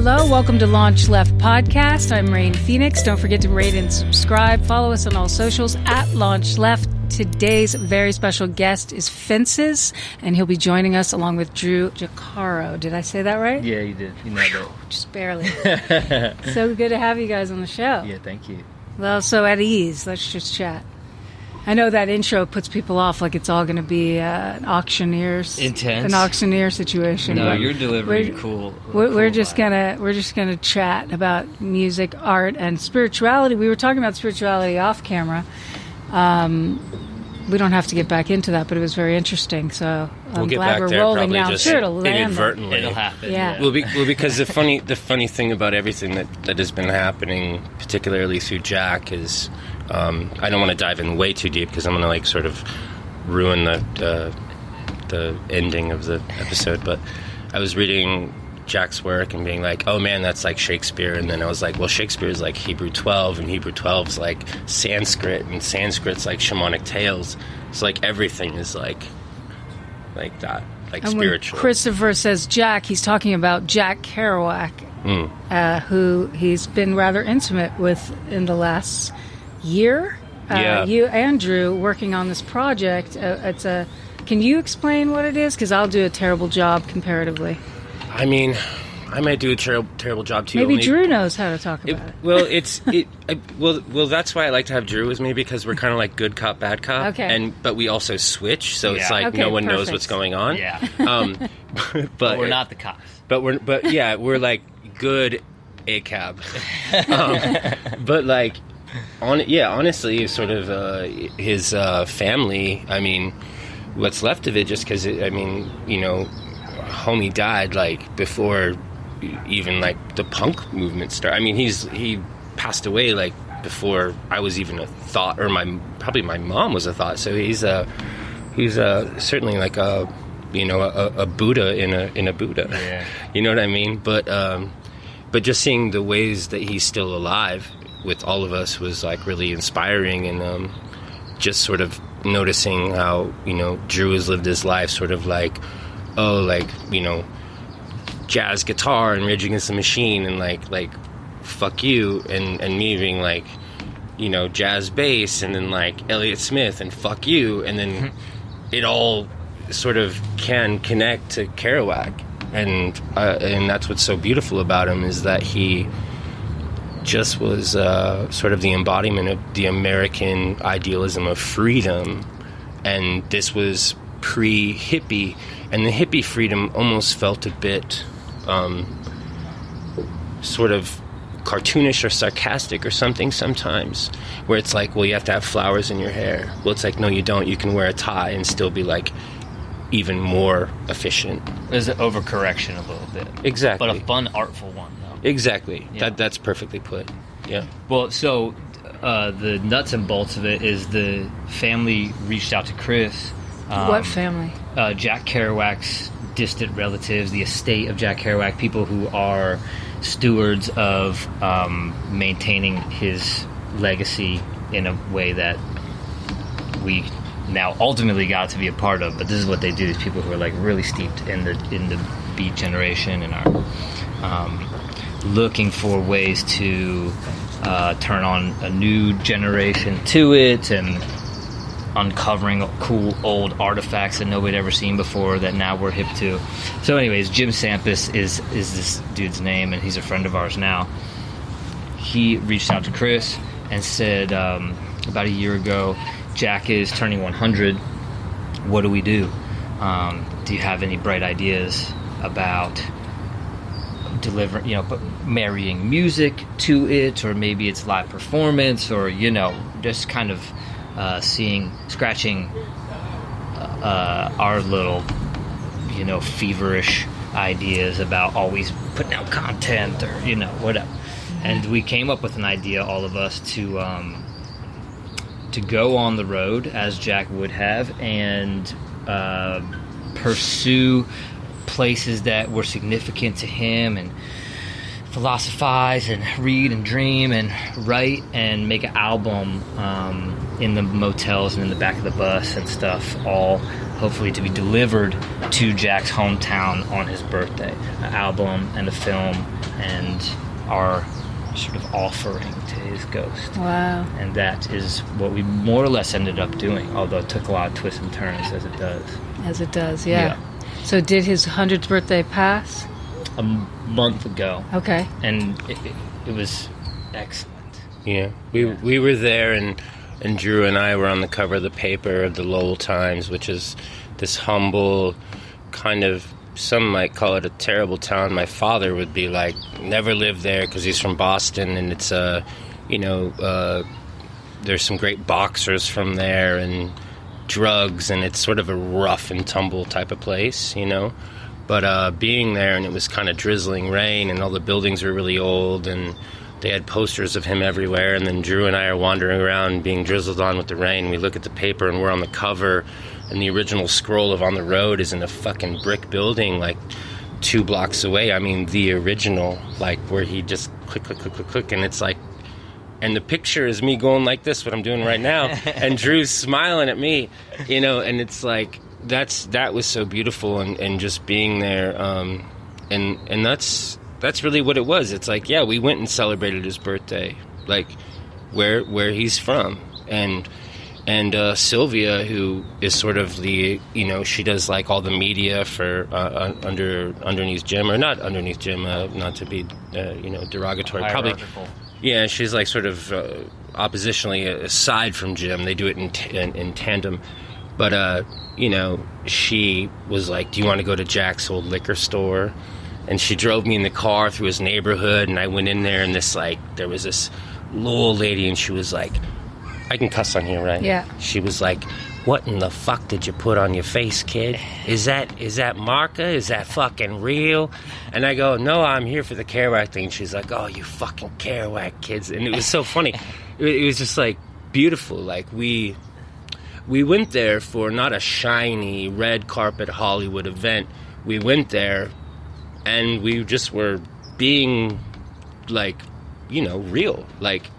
Hello, welcome to LaunchLeft Podcast. I'm Rain Phoenix. Don't forget to rate and subscribe. Follow us on all socials at LaunchLeft. Today's very special guest is Fences, and he'll be joining us along with Dru DeCaro. Did I say that right? Yeah, you did. You nailed it. Just barely. So good to have you guys on the show. Yeah, thank you. Well, so at ease, let's just chat. I know that intro puts people off, like it's all going to be an auctioneer situation. No, you're delivering cool. We're just gonna chat about music, art, and spirituality. We were talking about spirituality off camera. We don't have to get back into that, but it was very interesting. So I'm glad we're rolling now. I'm sure it'll land. Inadvertently, it'll happen. Yeah. Well, because the funny thing about everything that has been happening, particularly through Jack, is. I don't want to dive in way too deep because I'm going to like sort of ruin the ending of the episode. But I was reading Jack's work and being like, oh man, that's like Shakespeare. And then I was like, well, Shakespeare is like Hebrew 12, and Hebrew 12 is like Sanskrit, and Sanskrit's like shamanic tales. So like everything is like that, like and spiritual. When Christopher says Jack, he's talking about Jack Kerouac, who he's been rather intimate with in the last year. You and Dru working on this project. Can you explain what it is? Because I'll do a terrible job comparatively. I mean, I might do a terrible job too. Maybe Dru knows how to talk about it. Well, that's why I like to have Dru with me, because we're kind of like good cop, bad cop. Okay. But we also switch, so it's like no one knows what's going on. Yeah. But we're not the cops. But we're like good ACAB. But like. Honestly, sort of his family, I mean, what's left of it, just because, homie died, like, before even, like, the punk movement started. I mean, he passed away, like, before I was even a thought, or probably my mom was a thought, so he's certainly like a Buddha in a Buddha. Yeah. You know what I mean? But just seeing the ways that he's still alive with all of us was like really inspiring, and just sort of noticing how Dru has lived his life sort of like jazz guitar and Rage Against the Machine, and like fuck you, and me being like jazz bass, and then like Elliott Smith and fuck you, and then it all sort of can connect to Kerouac, and that's what's so beautiful about him, is that he just was sort of the embodiment of the American idealism of freedom, and this was pre-hippie, and the hippie freedom almost felt a bit sort of cartoonish or sarcastic or something sometimes, where it's like, well, you have to have flowers in your hair. Well, it's like, no, you don't. You can wear a tie and still be like even more efficient. There's an overcorrection a little bit. Exactly. But a fun, artful one. Exactly. Yeah. That's perfectly put. Yeah. Well, so the nuts and bolts of it is the family reached out to Chris. What family? Jack Kerouac's distant relatives, the estate of Jack Kerouac, people who are stewards of maintaining his legacy in a way that we now ultimately got to be a part of. But this is what they do. These people who are like really steeped in the beat generation and are looking for ways to turn on a new generation to it, and uncovering cool old artifacts that nobody had ever seen before that now we're hip to. So anyways, Jim Sampis is this dude's name, and he's a friend of ours now. He reached out to Chris and said about a year ago, Jack is turning 100. What do we do? Do you have any bright ideas about marrying music to it, or maybe it's live performance, or just kind of scratching our little feverish ideas about always putting out content, or whatever. And we came up with an idea, all of us, to go on the road as Jack would have, and pursue places that were significant to him, and philosophize and read and dream and write and make an album in the motels and in the back of the bus and stuff, all hopefully to be delivered to Jack's hometown on his birthday. An album and a film and our sort of offering to his ghost. Wow. And that is what we more or less ended up doing, although it took a lot of twists and turns, as it does. As it does, yeah. So did his 100th birthday pass? A month ago. Okay. And it was excellent. Yeah. We were there, and Dru and I were on the cover of the paper of the Lowell Times, which is this humble kind of, some might call it a terrible town. My father would be like, never lived there because he's from Boston, and it's there's some great boxers from there and drugs, and it's sort of a rough and tumble type of place, But being there, and it was kind of drizzling rain, and all the buildings were really old, and they had posters of him everywhere, and then Dru and I are wandering around being drizzled on with the rain. We look at the paper, and we're on the cover, and the original scroll of On the Road is in a fucking brick building, like 2 blocks away. I mean, the original, like where he just click, click, click, click, click, and it's like, and the picture is me going like this, what I'm doing right now, and Dru's smiling at me, and it's like, that was so beautiful, and just being there, and that's really what it was. It's like, yeah, we went and celebrated his birthday, like where he's from, and Sylvia, who is sort of the, she does like all the media for Underneath Jim, or not Underneath Jim, not to be derogatory, probably. Yeah, she's like sort of oppositionally aside from Jim. They do it in tandem. But, she was like, do you want to go to Jack's old liquor store? And she drove me in the car through his neighborhood, and I went in there, and there was this Lowell lady, and she was like, I can cuss on here, right? Yeah. She was like, what in the fuck did you put on your face, kid? Is that Marca? Is that fucking real? And I go, no, I'm here for the Kerouac thing. She's like, oh, you fucking Kerouac kids. And it was so funny. It was just like beautiful. Like we went there for not a shiny red carpet Hollywood event. We went there and we just were being like, real. Like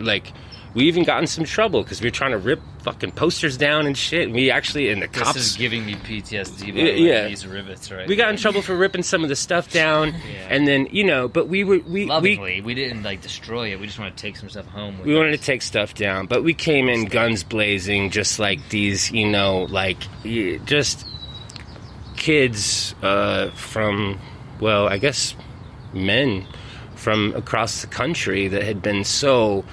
we even got in some trouble because we were trying to rip fucking posters down and shit. We actually, and the cops... This is giving me PTSD by these rivets, right? We got in trouble for ripping some of the stuff down, and then, but we were... Lovingly, we didn't, destroy it. We just wanted to take some stuff home with us. We wanted to take stuff down, but we came in guns blazing, just like these, just kids from, well, I guess men from across the country that had been so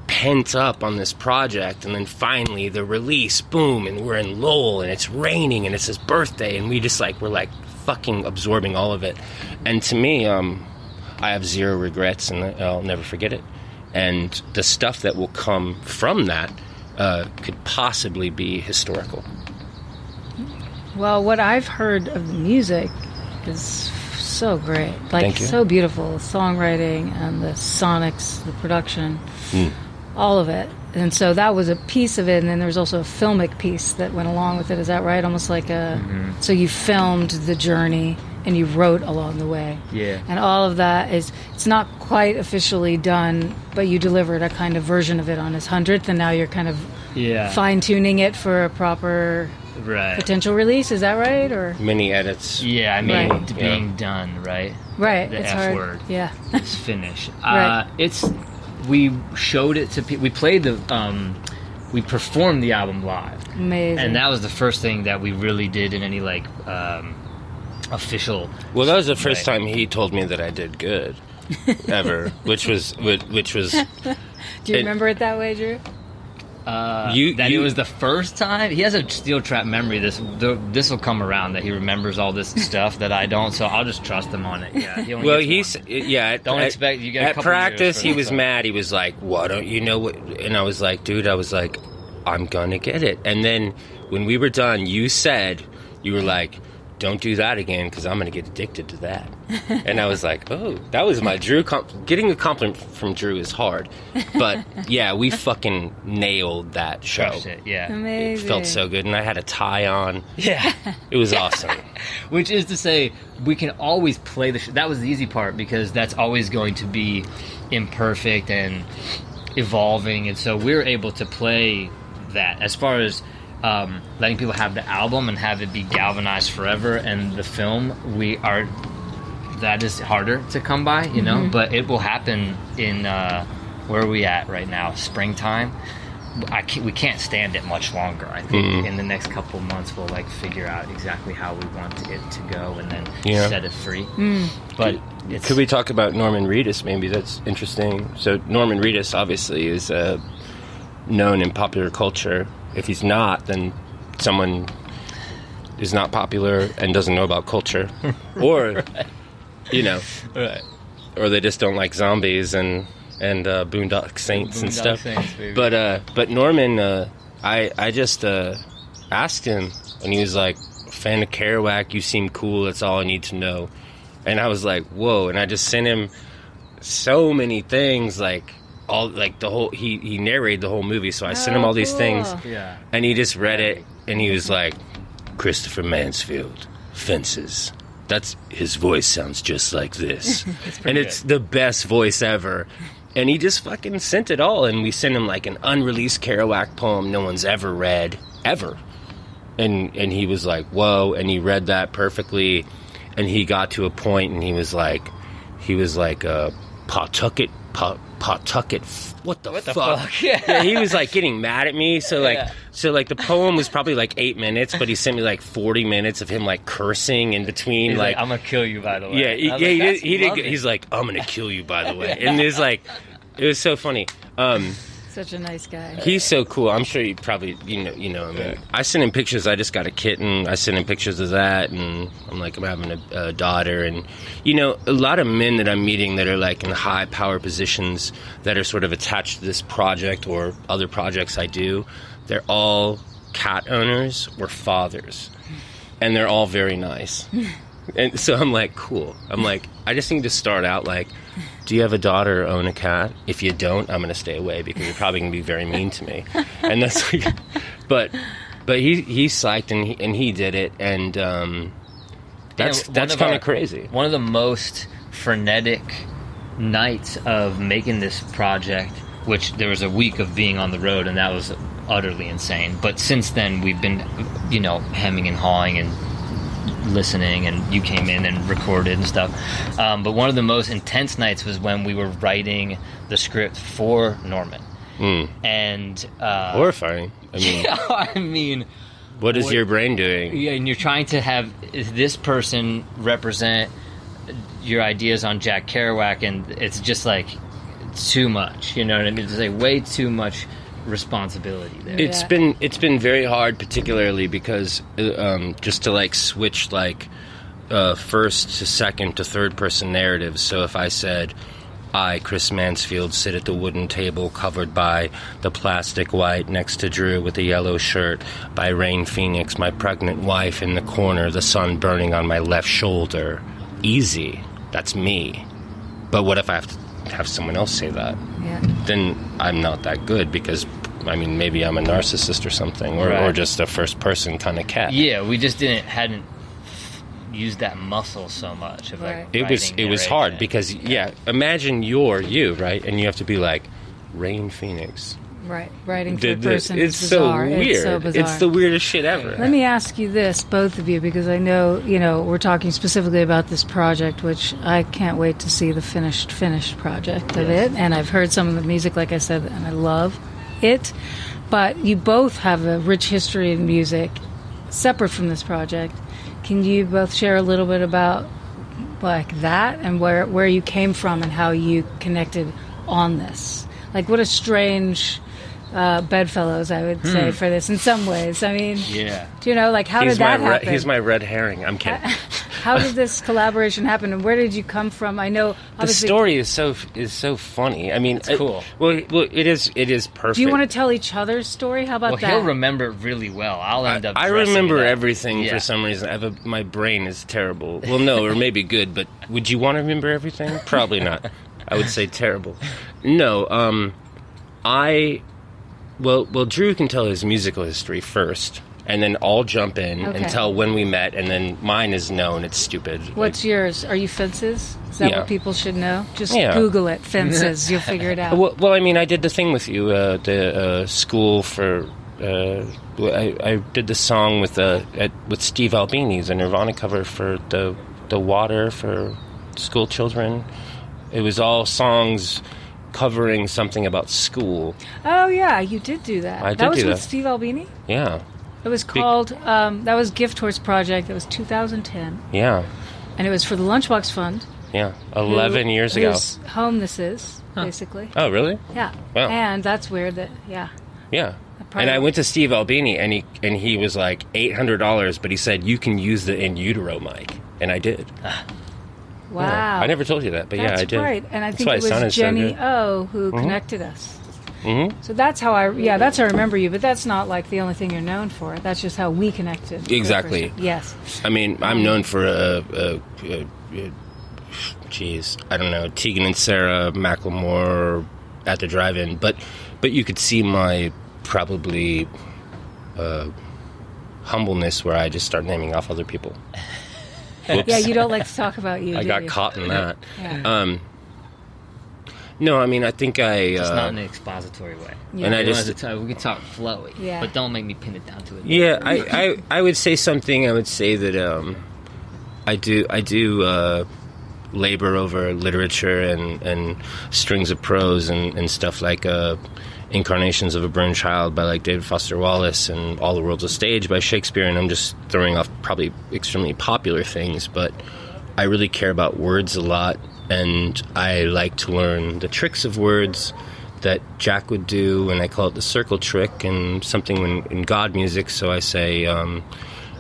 pent up on this project, and then finally the release, boom, and we're in Lowell, and it's raining, and it's his birthday, and we just we're fucking absorbing all of it. And to me, I have zero regrets, and I'll never forget it. And the stuff that will come from that could possibly be historical. Well, what I've heard of the music is so great, so beautiful, the songwriting and the sonics, the production. All of it. And so that was a piece of it, and then there was also a filmic piece that went along with it. Is that right? Almost like so you filmed the journey and you wrote along the way. Yeah. And all of that it's not quite officially done, but you delivered a kind of version of it on his 100th, and now you're kind of fine-tuning it for a proper potential release. Is that right? Or mini edits. Yeah, I mean, being done, right? Right. The it's F hard. word. Yeah. It's finished. Right. We showed it to people. We played we performed the album live. Amazing. And that was the first thing that we really did in any official. Well, that was the first time he told me that I did good, ever. which was. Do you remember it that way, Dru? It was the first time. He has a steel trap memory. This will come around that he remembers all this stuff that I don't. So I'll just trust him on it. Yeah. Don't expect you get. At practice, he was mad. He was like, "Why don't you know what?" And I was like, "Dude, I'm gonna get it." And then when we were done, you were like, don't do that again because I'm going to get addicted to that. And I was like, oh, that was my Dru. Getting a compliment from Dru is hard. But yeah, we fucking nailed that show. Yeah. Amazing. It felt so good. And I had a tie on. Yeah. It was awesome. Which is to say, we can always play the show. That was the easy part because that's always going to be imperfect and evolving. And so we're able to play that as far as letting people have the album and have it be galvanized forever, and the film, that is harder to come by, you know, but it will happen in, where are we at right now? Springtime. We can't stand it much longer. I think in the next couple of months we'll like figure out exactly how we want it to go and then set it free. But could we talk about Norman Reedus? Maybe that's interesting. So Norman Reedus obviously is known in popular culture. If he's not, then someone is not popular and doesn't know about culture, or you know, or they just don't like zombies and Boondock Saints and stuff. But Norman, I just asked him, and he was like, "Fan of Kerouac, you seem cool. That's all I need to know." And I was like, "Whoa!" And I just sent him so many things, like all like the whole. He narrated the whole movie, so I sent him all these things, and he just read it, and he was like, "Christopher Mansfield, Fences." That's his voice sounds just like this, and it's the best voice ever. And he just fucking sent it all, and we sent him like an unreleased Kerouac poem no one's ever read, ever. And he was like, whoa, and he read that perfectly, and he got to a point, and he was like, Pawtucket, what the fuck? Yeah, he was like getting mad at me, so the poem was probably like 8 minutes, but he sent me like 40 minutes of him like cursing in between. He's like, I'm gonna kill you, by the way. Yeah, he did. He's like, I'm gonna kill you, by the way. And it was so funny. Such a nice guy. He's so cool. I'm sure you probably you know. I mean, I sent him pictures. I just got a kitten. I sent him pictures of that, and I'm like, I'm having a daughter, and you know, a lot of men that I'm meeting that are like in high power positions that are sort of attached to this project or other projects I do. They're all cat owners or fathers, and they're all very nice. And so I'm like, cool. I'm like, I just need to start out like, do you have a daughter or own a cat? If you don't, I'm going to stay away because you're probably going to be very mean to me. And that's like, but he's psyched and he did it, and that's kind of crazy. One of the most frenetic nights of making this project, which there was a week of being on the road, and that was utterly insane. But since then, we've been, you know, hemming and hawing and listening, and you came in and recorded and stuff. But one of the most intense nights was when we were writing the script for Norman. And horrifying. I mean, what is your brain doing? Yeah, and you're trying to have this person represent your ideas on Jack Kerouac, and it's just like too much. You know what I mean? It's like way too much responsibility there. It's been very hard, particularly because just to like switch like first to second to third person narratives. So if I said, I, Chris Mansfield, sit at the wooden table covered by the plastic white next to Drew with a yellow shirt, by Rain Phoenix, my pregnant wife in the corner, the sun burning on my left shoulder. Easy. That's me. But what if I have to have someone else say that? Yeah. Then I'm not that good because, I mean, maybe I'm a narcissist or something, or just a first person kind of cat. Yeah, we just hadn't used that muscle so much of like it was hard because imagine you're you, right, and you have to be like Rain Phoenix, right, writing for a person. It's so weird. It's so bizarre. It's the weirdest shit ever. Let me ask you this, both of you, because I know, you know, we're talking specifically about this project, which I can't wait to see the finished project of it, and I've heard some of the music, like I said, and I love it. But you both have a rich history in music separate from this project. Can you both share a little bit about like that and where you came from and how you connected on this? Like, what a strange bedfellows, I would say, for this in some ways. I mean, do you know, like, how did that happen? He's my red herring. I'm kidding. How did this collaboration happen, and where did you come from? I know the story is so funny. I mean, it's cool. Well, it is perfect. Do you want to tell each other's story? How about that? He'll remember it really well. I'll end up. I remember everything for some reason. My brain is terrible. Well, no, or maybe good. But would you want to remember everything? Probably not. I would say terrible. No. Well, Drew can tell his musical history first. And then I'll jump in and tell when we met, and then mine is known. It's stupid. What's yours? Are you Fences? Is that what people should know? Just Google it, Fences. You'll figure it out. Well, I mean, I did the thing with you, the school for... I did the song with Steve Albini's a Nirvana cover for the water for school children. It was all songs covering something about school. Oh, yeah, you did do that. I did that was do with that. Steve Albini? Yeah. It was called, that was Gift Horse Project. That was 2010. Yeah. And it was for the Lunchbox Fund. Yeah, 11 years ago. Whose home this is, basically. Oh, really? Yeah. Wow. And that's weird that, yeah. Yeah. And I went to Steve Albini, and he was like $800, but he said, you can use the in utero mic. And I did. Wow. Yeah. I never told you that, but that's yeah, I did. Right. And I that's think it was Jenny so O who connected us. Mm-hmm. So that's how I remember you, but that's not like the only thing you're known for. That's just how we connected. Exactly. Yes. I mean, I'm known for I don't know, Tegan and Sarah, Macklemore, at the drive-in, but you could see my probably humbleness where I just start naming off other people. Whoops. Yeah, you don't like to talk about you. I got caught in that. Yeah. No, I mean, I think It's not in an expository way. Yeah. And I We just can talk flowy, Yeah. but don't make me pin it down to it. yeah, I would say something. I would say that I do labor over literature and strings of prose and stuff like Incarnations of a Burned Child by like David Foster Wallace and All the World's a Stage by Shakespeare, and I'm just throwing off probably extremely popular things, but I really care about words a lot, and I like to learn the tricks of words that Jack would do, and I call it the circle trick, and something in God music, so I say, and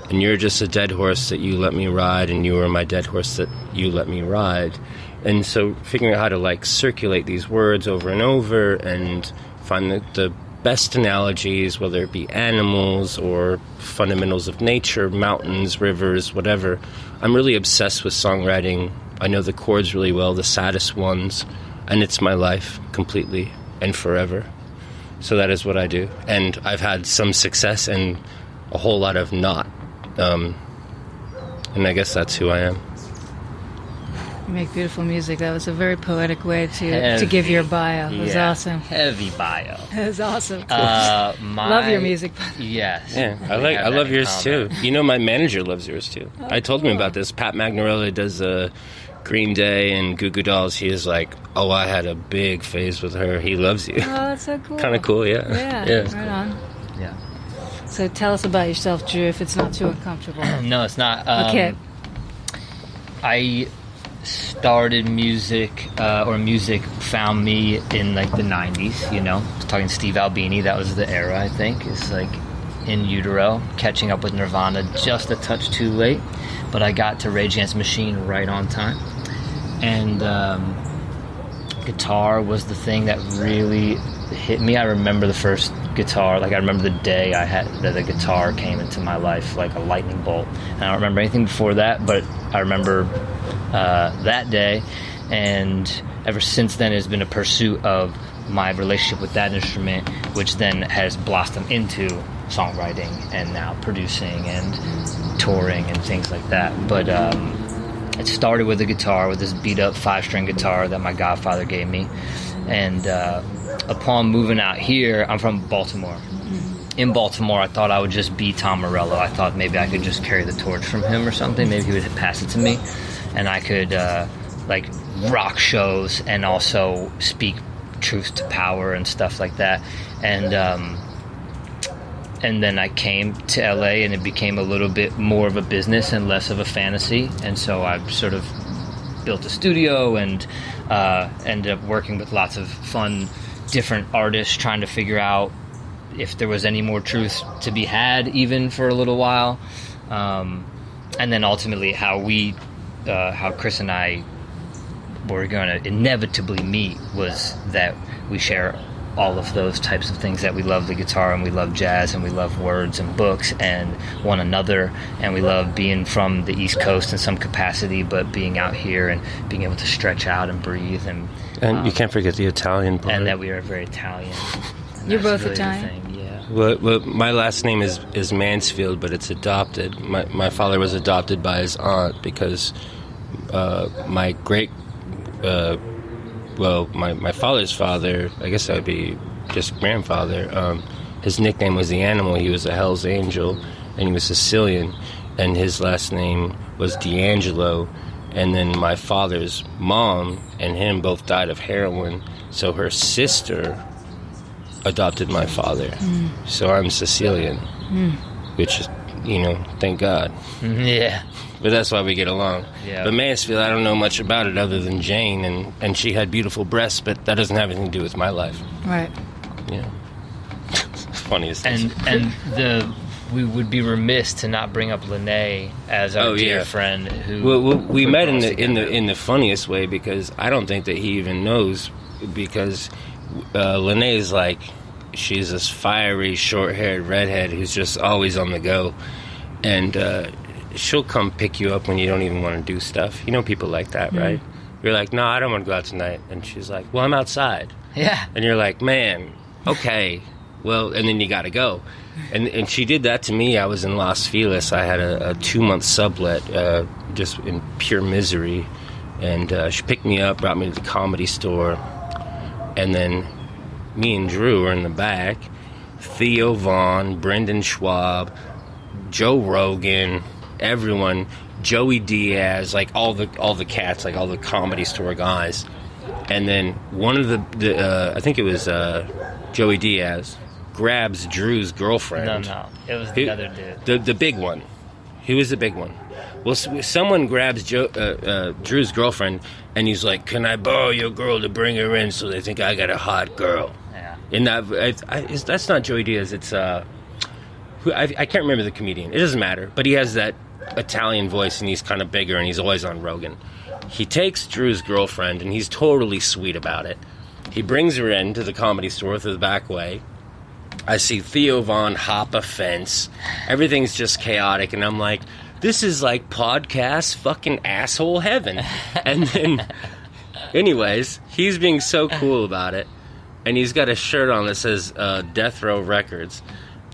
you're just a dead horse that you let me ride, and you are my dead horse that you let me ride. And so figuring out how to like circulate these words over and over and find the best analogies, whether it be animals or fundamentals of nature, mountains, rivers, whatever. I'm really obsessed with songwriting. I know the chords really well, the saddest ones, and it's my life completely and forever. So that is what I do. And I've had some success and a whole lot of not. And I guess that's who I am. You make beautiful music. That was a very poetic way to give your bio. It was awesome. Heavy bio. It was awesome. Love your music. Yes. Yeah, I love yours too. You know, my manager loves yours too. I told him about this. Pat Magnarella does Green Day and Goo Goo Dolls. He is like, oh, I had a big phase with her. He loves you. Oh, that's so cool. Kind of cool, yeah. Yeah, right on. Yeah. So tell us about yourself, Drew, if it's not too uncomfortable. No, it's not. Okay. I started music, or music found me in like the 90s, you know. I was talking to Steve Albini, that was the era, I think. It's like in utero, catching up with Nirvana just a touch too late, but I got to Rage Against the Machine right on time. And guitar was the thing that really hit me. I remember the first guitar, like I remember the day that the guitar came into my life like a lightning bolt. And I don't remember anything before that, but I remember that day, and ever since then has been a pursuit of my relationship with that instrument, which then has blossomed into songwriting and now producing and touring and things like that. But it started with a guitar, with this beat up 5-string guitar that my godfather gave me, and upon moving out here, I'm from Baltimore. In Baltimore, I thought I would just be Tom Morello. I thought maybe I could just carry the torch from him or something. Maybe he would pass it to me, and I could like rock shows and also speak truth to power and stuff like that. And then I came to LA, and it became a little bit more of a business and less of a fantasy. And so I sort of built a studio and ended up working with lots of fun, different artists, trying to figure out if there was any more truth to be had, even for a little while. And then ultimately how Chris and I were going to inevitably meet was that we share all of those types of things, that we love the guitar and we love jazz and we love words and books and one another, and we love being from the East Coast in some capacity, but being out here and being able to stretch out and breathe. And you can't forget the Italian part. And that we are very Italian. You're both really Italian? Yeah. Well, my last name is Mansfield, but it's adopted. My father was adopted by his aunt because my great... my father's father, I guess that would be just grandfather, his nickname was The Animal. He was a Hell's Angel, and he was Sicilian, and his last name was D'Angelo, And then my father's mom and him both died of heroin, so her sister adopted my father. So I'm Sicilian, which is, thank God. Yeah. But that's why we get along. Yeah. But Mansfield, I don't know much about it other than Jane, and she had beautiful breasts, but that doesn't have anything to do with my life. Right. Yeah. Funniest thing. And we would be remiss to not bring up Lene as our dear friend who. Well, we met in the funniest way, because I don't think that he even knows, because Lene is like, she's this fiery, short-haired redhead who's just always on the go, and she'll come pick you up when you don't even want to do stuff. You know people like that, right? You're like, no, I don't want to go out tonight, and she's like, well, I'm outside. Yeah. And you're like, man, okay, well, and then you got to go. And she did that to me. I was in Los Feliz. I had a 2-month sublet, just in pure misery. And she picked me up, brought me to the Comedy Store. And then me and Drew were in the back. Theo Vaughn, Brendan Schwab, Joe Rogan, everyone, Joey Diaz, like all the cats, like all the Comedy Store guys. And then one of the I think it was Joey Diaz, grabs Drew's girlfriend. No, it was the other dude. The big one. He was the big one. Well, someone grabs Drew's girlfriend, and he's like, "Can I borrow your girl to bring her in so they think I got a hot girl?" Yeah. And that's not Joey Diaz. It's I can't remember the comedian. It doesn't matter. But he has that Italian voice, and he's kind of bigger, and he's always on Rogan. He takes Drew's girlfriend, and he's totally sweet about it. He brings her into the Comedy Store through the back way. I see Theo Vaughn hop a fence. Everything's just chaotic, and I'm like, this is like podcast fucking asshole heaven. And then, anyways, he's being so cool about it, and he's got a shirt on that says Death Row Records.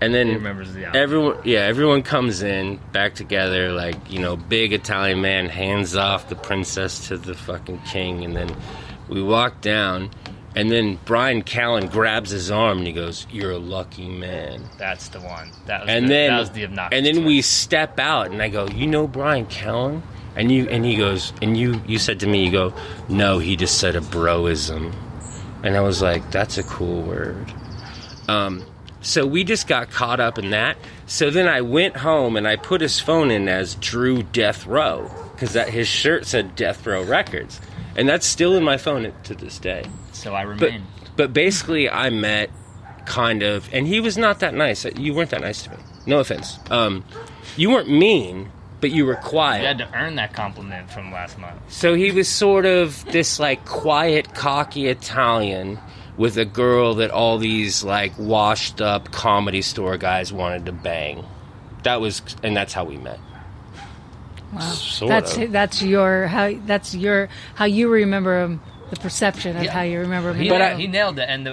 And then he remembers the album. everyone comes in back together, like, big Italian man hands off the princess to the fucking king, and then we walk down. And then Brian Callen grabs his arm and he goes, "You're a lucky man." That's the one. That was the obnoxious. And then twist. we step out, and I go, "You know Brian Callen?" And he goes, and you said to me, you go, "No, he just said a broism." And I was like, "That's a cool word." So we just got caught up in that. So then I went home and I put his phone in as Drew Death Row, because his shirt said Death Row Records. And that's still in my phone to this day. So I remain. But basically, I met kind of, and he was not that nice. You weren't that nice to me. No offense. You weren't mean, but you were quiet. You had to earn that compliment from last month. So he was sort of this, like, quiet, cocky Italian with a girl that all these, like, washed-up Comedy Store guys wanted to bang. And that's how we met. Wow. That's how you remember him. The perception of how you remember him. He nailed it, and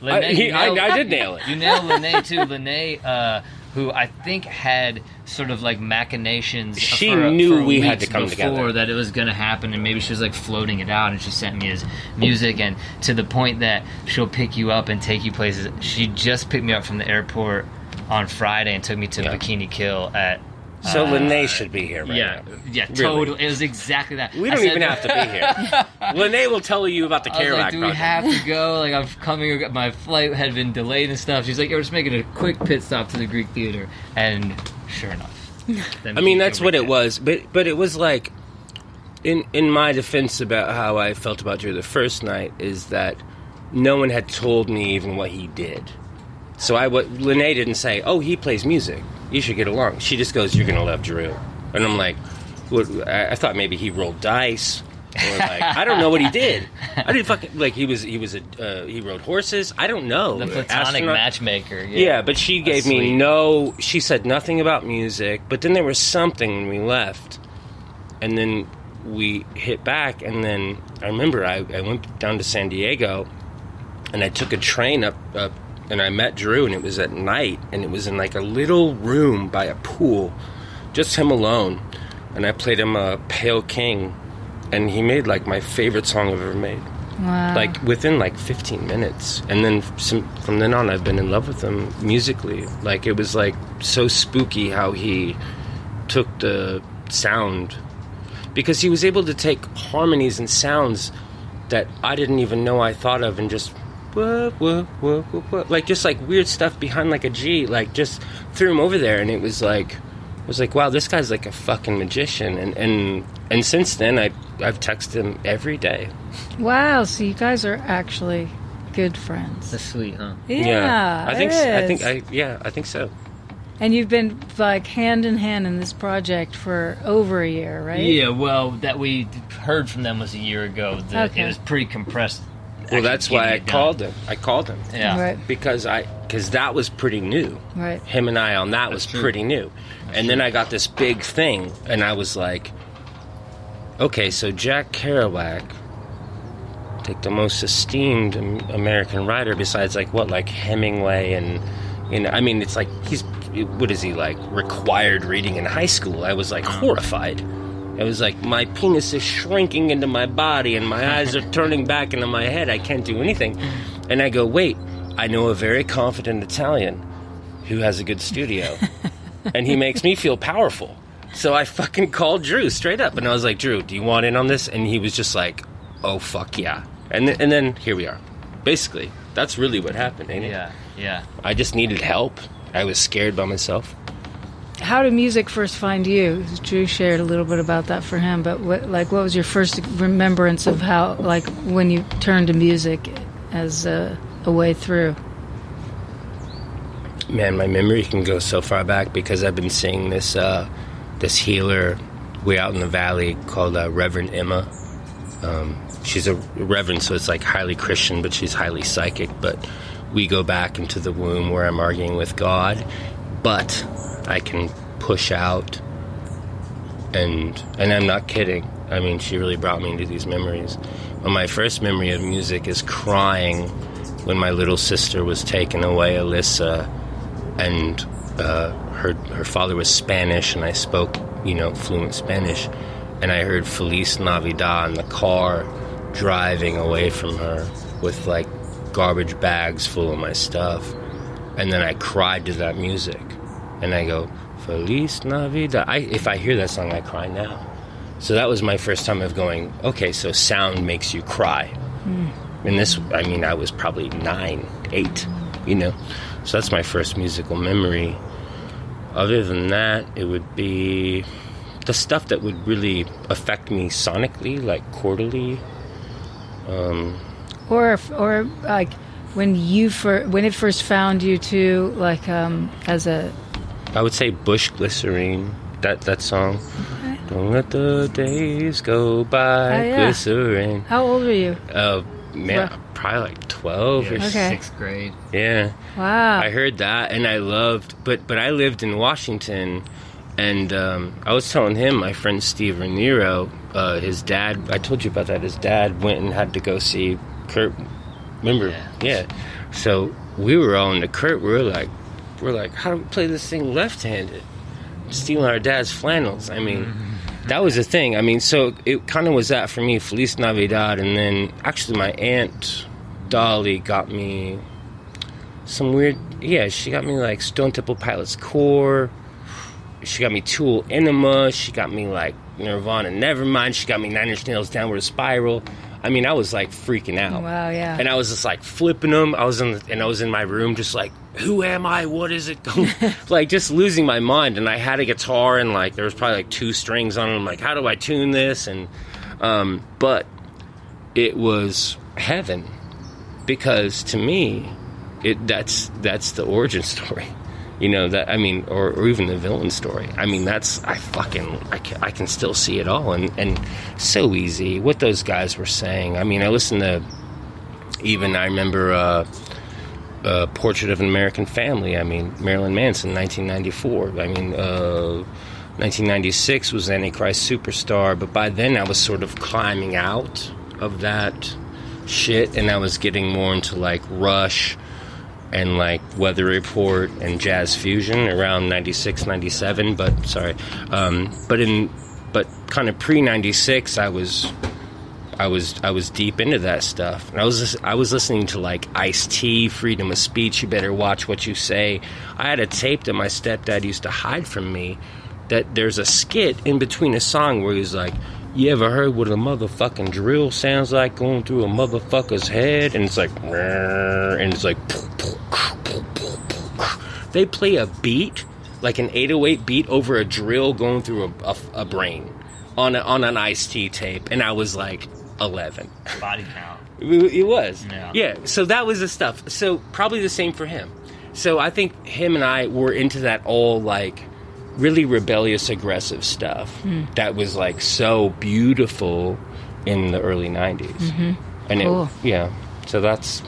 Lene, I did nail it. You nailed Lene too. Lene, who I think had sort of like machinations. She knew we had to come together. That it was going to happen, and maybe she was like floating it out, and she sent me his music, and to the point that she'll pick you up and take you places. She just picked me up from the airport on Friday and took me to Bikini Kill at. So Lene should be here right now. Yeah, totally. Really? It was exactly that. We don't even have to be here. Lene will tell you about the Kerouac project. Do we have to go? Like, I'm coming. My flight had been delayed and stuff. She's like, we're just making a quick pit stop to the Greek Theater. And sure enough. I mean, that's what it was. But it was like, in my defense about how I felt about Drew the first night, is that no one had told me even what he did. So Lene didn't say, "Oh, he plays music. You should get along." She just goes, "You're gonna love Drew," and I'm like, I thought maybe he rolled dice, or like I don't know what he did. I didn't fucking like he rode horses. I don't know. The platonic matchmaker. Yeah, but she gave me no. She said nothing about music. But then there was something when we left, and then we hit back, and then I remember I went down to San Diego, and I took a train up. And I met Drew, and it was at night, and it was in like a little room by a pool, just him alone. And I played him Pale King, and he made like my favorite song I've ever made. Wow. Like within like 15 minutes. And then from then on, I've been in love with him musically. Like it was like so spooky how he took the sound. because he was able to take harmonies and sounds that I didn't even know I thought of, and just like just like weird stuff behind like a G, like just threw him over there, and it was like wow, this guy's like a fucking magician. And since then I've texted him every day. Wow, so you guys are actually good friends. That's sweet, huh? Yeah, I think so. And you've been like hand in hand in this project for over a year, right? Yeah, well, that we heard from them was a year ago. Okay. It was pretty compressed. Well, that's why I called him. Yeah. Right. Because that was pretty new. Right. Him and I on that was pretty new. And then I got this big thing, and I was like, okay, so Jack Kerouac, like the most esteemed American writer besides like Hemingway, and I mean, it's like what is he, like required reading in high school? I was like horrified. I was like, my penis is shrinking into my body and my eyes are turning back into my head. I can't do anything. And I go, wait, I know a very confident Italian who has a good studio, and he makes me feel powerful. So I fucking called Dru straight up, and I was like, Dru, do you want in on this? And he was just like, oh, fuck yeah. And then here we are. Basically, that's really what happened, ain't it? Yeah. I just needed help. I was scared by myself. How did music first find you? Dru shared a little bit about that for him, but what was your first remembrance of how, like, when you turned to music as a way through? Man, my memory can go so far back because I've been seeing this healer way out in the valley called Reverend Emma. She's a reverend, so it's like highly Christian, but she's highly psychic. But we go back into the womb where I'm arguing with God, but I can push out, and I'm not kidding. I mean, she really brought me into these memories. Well, my first memory of music is crying when my little sister was taken away, Alyssa, and her father was Spanish, and I spoke, fluent Spanish, and I heard Feliz Navidad in the car driving away from her with like garbage bags full of my stuff, and then I cried to that music, and I go, Feliz Navidad. If I hear that song, I cry now. So that was my first time of going, okay, so sound makes you cry. And I was probably 9, 8, So that's my first musical memory. Other than that, it would be the stuff that would really affect me sonically, like chordally. Or like when it first found you too, like as a... I would say Bush Glycerine, that song. Okay. Don't let the days go by, glycerine. How old were you? Probably like 12 or 6th grade. Yeah. Wow. I heard that, and I loved, but I lived in Washington, and I was telling him, my friend Steve Raniero, his dad, I told you about that, his dad went and had to go see Kurt. Remember? Yeah. So we were all into Kurt. We're like, how do we play this thing left-handed? Stealing our dad's flannels. I mean, that was the thing. I mean, so it kind of was that for me, Feliz Navidad. And then actually my aunt Dolly got me some weird, she got me like Stone Temple Pilots Core. She got me Tool Enema. She got me like Nirvana Nevermind. She got me Nine Inch Nails Downward Spiral. I mean, I was like freaking out. Wow, yeah. And I was just like flipping them. I was in my room just like, who am I? What is it? Like just losing my mind. And I had a guitar, and like there was probably like 2 strings on it. I'm like, how do I tune this? And but it was heaven, because to me, that's the origin story. Or even the villain story. I mean, I can still see it all, and so easy what those guys were saying. I mean, I listened to, I remember Portrait of an American Family. I mean, Marilyn Manson, 1994. I mean, 1996 was Antichrist Superstar, but by then I was sort of climbing out of that shit, and I was getting more into like Rush and like Weather Report and jazz fusion around 96, 97, but kind of pre-96 I was deep into that stuff. And I was listening to like Ice-T, Freedom of Speech, You Better Watch What You Say. I had a tape that my stepdad used to hide from me, that there's a skit in between a song where he's like, you ever heard what a motherfucking drill sounds like going through a motherfucker's head? And it's like, and it's like, they play a beat, like an 808 beat over a drill going through a brain on an Ice-T tape. And I was like 11. Body count. It was. Yeah. So that was the stuff. So probably the same for him. So I think him and I were into that all, like, really rebellious, aggressive stuff that was, like, so beautiful in the early 90s. Mm-hmm. And cool. So that's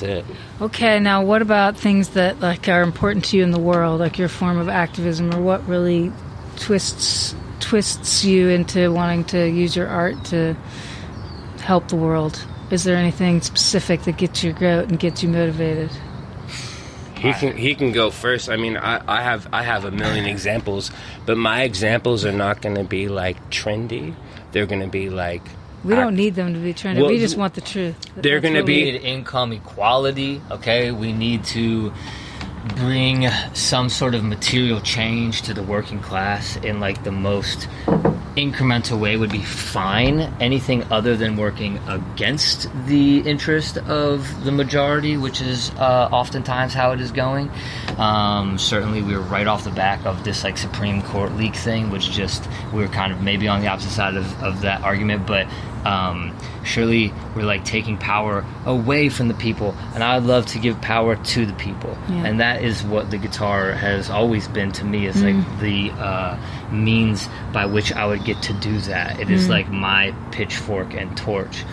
it. Okay, now what about things that, like, are important to you in the world, like your form of activism, or what really twists you into wanting to use your art to help the world? Is there anything specific that gets your goat and gets you motivated? He can go first. I mean, I have a million examples, but my examples are not going to be like trendy. They're going to be like, we don't need them to be trendy. We just want the truth. They're going to be we need income equality. Okay, we need to bring some sort of material change to the working class in like the most incremental way would be fine. Anything other than working against the interest of the majority, which is oftentimes how it is going. Certainly we were right off the back of this like Supreme Court leak thing, which just we were kind of maybe on the opposite side of that argument, but surely we're like taking power away from the people, and I'd love to give power to the people. And that is what the guitar has always been to me, is like the means by which I would get to do that. It is like my pitchfork and torch.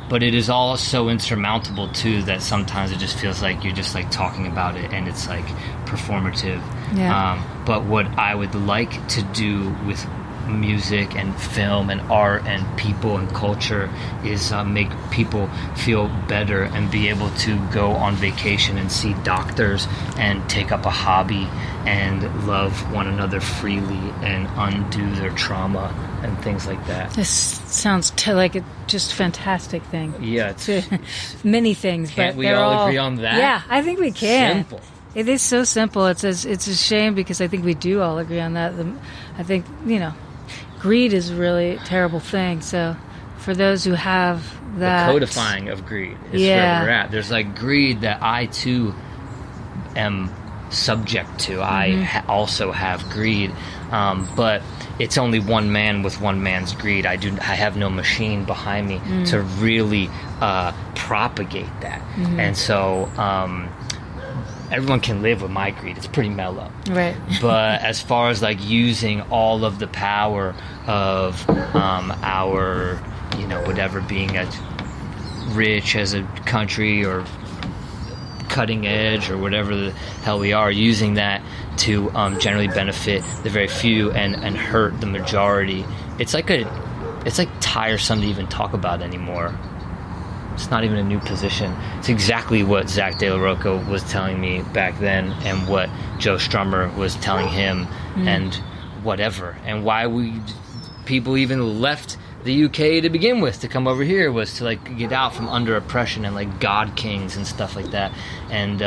But it is all so insurmountable too that sometimes it just feels like you're just like talking about it and it's like performative. But what I would like to do with music and film and art and people and culture is make people feel better and be able to go on vacation and see doctors and take up a hobby and love one another freely and undo their trauma and things like that. This sounds like a just fantastic thing. Yeah, it's many things. Can't but we all agree on that? Yeah, I think we can. Simple. It is so simple. It's a shame because I think we do all agree on that. I think, greed is a really terrible thing. So for those who have that... The codifying of greed is where we're at. There's like greed that I too am subject to. I also have greed. But it's only one man with one man's greed. I have no machine behind me to really propagate that. And so... everyone can live with my greed. It's pretty mellow. Right. But as far as like using all of the power of our, whatever, being as rich as a country or cutting edge or whatever the hell we are, using that to generally benefit the very few and hurt the majority. It's like tiresome to even talk about anymore. It's not even a new position. It's exactly what Zach De La Rocca was telling me back then and what Joe Strummer was telling him and whatever. And why people even left the UK to begin with to come over here was to like get out from under oppression and like god kings and stuff like that. And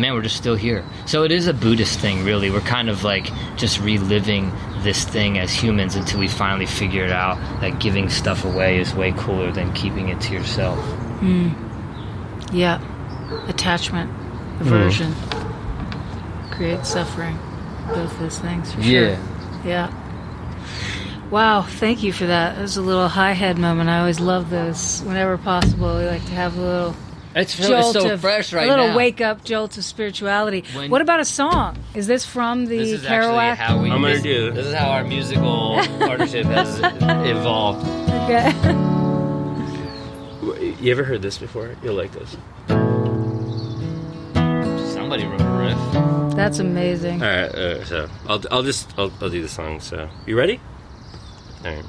man, we're just still here. So it is a Buddhist thing, really. We're kind of like just reliving this thing as humans until we finally figure it out that giving stuff away is way cooler than keeping it to yourself. Yeah. Attachment, aversion, create suffering. Both those things, for sure. Yeah. Wow, thank you for that. That was a little high head moment. I always love those. Whenever possible, we like to have a little... It's so fresh right now. A little wake-up jolt of spirituality. What about a song? Is this from the Kerouac? This is how our musical partnership has evolved. Okay. You ever heard this before? You'll like this. Somebody wrote a riff. That's amazing. All right, so I'll do the song. So you ready? All right.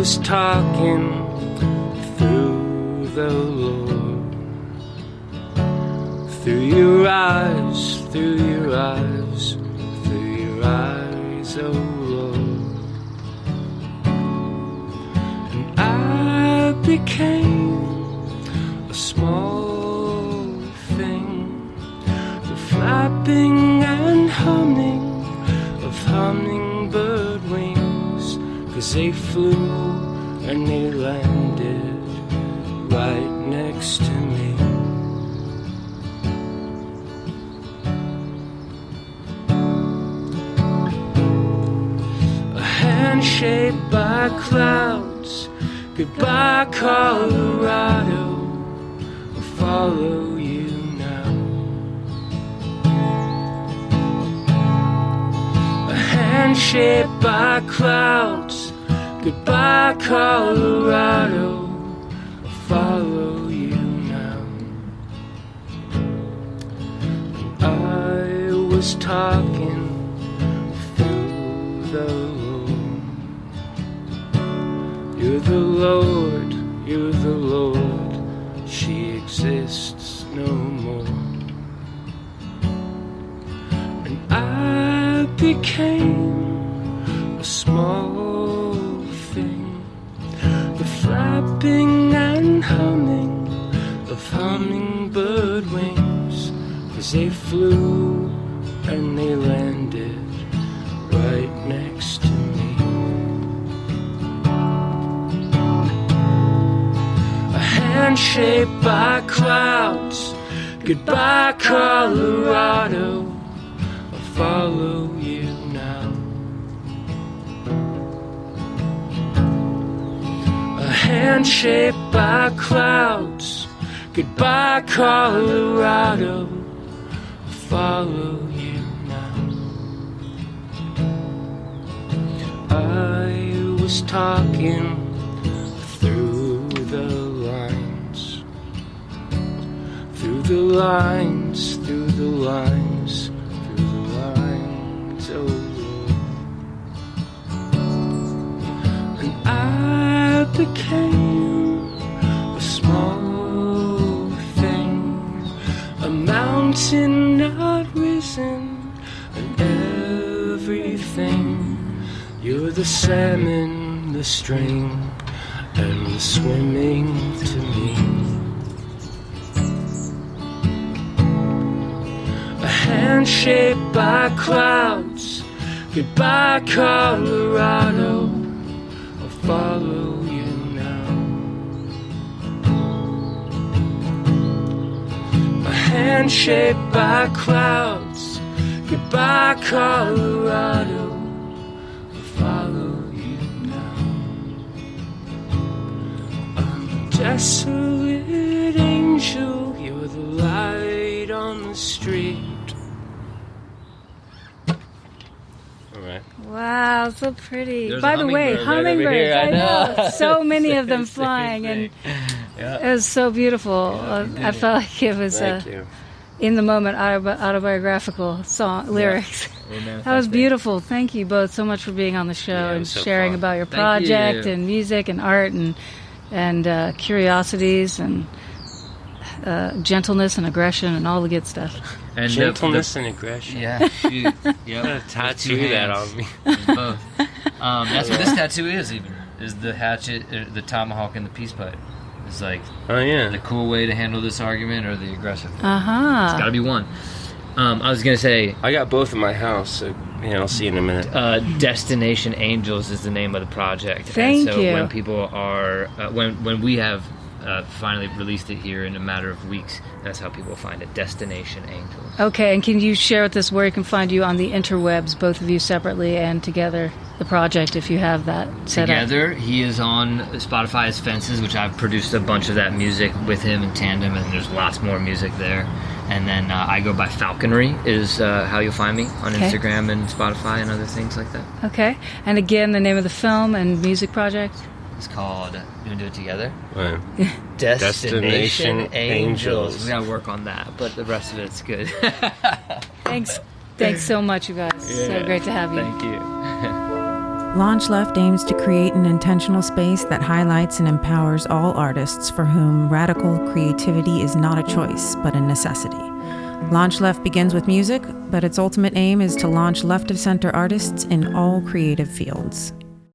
was talking through the Lord, through your eyes, through your eyes, through your eyes, oh Lord. And I became a small thing, the flapping and humming of hummingbird wings, 'cause they flew and they landed right next to me. A hand shaped by clouds, goodbye Colorado, will follow you now. A hand shaped by clouds, goodbye Colorado, I'll follow you now. I was talking through the Lord. You're the Lord, you're the Lord, she exists no more. And I became a small thing, the flapping and humming of hummingbird wings, 'cause they flew and they landed right next to me. A hand shaped by clouds, goodbye Colorado, I'll follow you now. A hand shaped by clouds, goodbye Colorado, I'll follow you now. I was talking through the lines, through the lines, through the lines, through the lines, oh Lord. And I became a small thing, a mountain not risen, and everything. You're the salmon, the string, and the swimming to me. A hand shaped by clouds, goodbye Colorado, I'll follow you now. A hand shaped by clouds, goodbye Colorado, follow you now. I'm a desolate angel, you're the light on the street. Alright. Wow, so pretty. There's By the way, hummingbirds, I know. So many of them flying, and it was so beautiful. I felt like it was in the moment autobiographical song lyrics. That was beautiful. Thank you both so much for being on the show and so sharing fun. about your project and music and art and curiosities and gentleness and aggression and all the good stuff. And gentleness and aggression. Yeah, shoot. Yep. Tattoo that on me. Both. That's what this tattoo is. Even is the hatchet, the tomahawk, and the peace pipe. It's like the cool way to handle this argument or the aggressive. It's got to be one. I was gonna say I got both in my house, so I'll see you in a minute. Destination Angels is the name of the project. Thank and so you. when people are when we have finally released it here in a matter of weeks, that's how people find it. Destination Angels. Okay, and can you share with us where you can find you on the interwebs, both of you separately and together, the project, if you have that set Together, up? he is on Spotify as Fences, which I've produced a bunch of that music with him in tandem, and there's lots more music there. And then I go by Falconry is how you'll find me on Instagram and Spotify and other things like that. Okay, and again, the name of the film and music project? It's called, you want to do it together? Right. Destination Angels. Angels. We gotta work on that, but the rest of it's good. Thanks so much, you guys. So great to have you. Thank you. LaunchLeft aims to create an intentional space that highlights and empowers all artists for whom radical creativity is not a choice, but a necessity. LaunchLeft begins with music, but its ultimate aim is to launch left-of-center artists in all creative fields.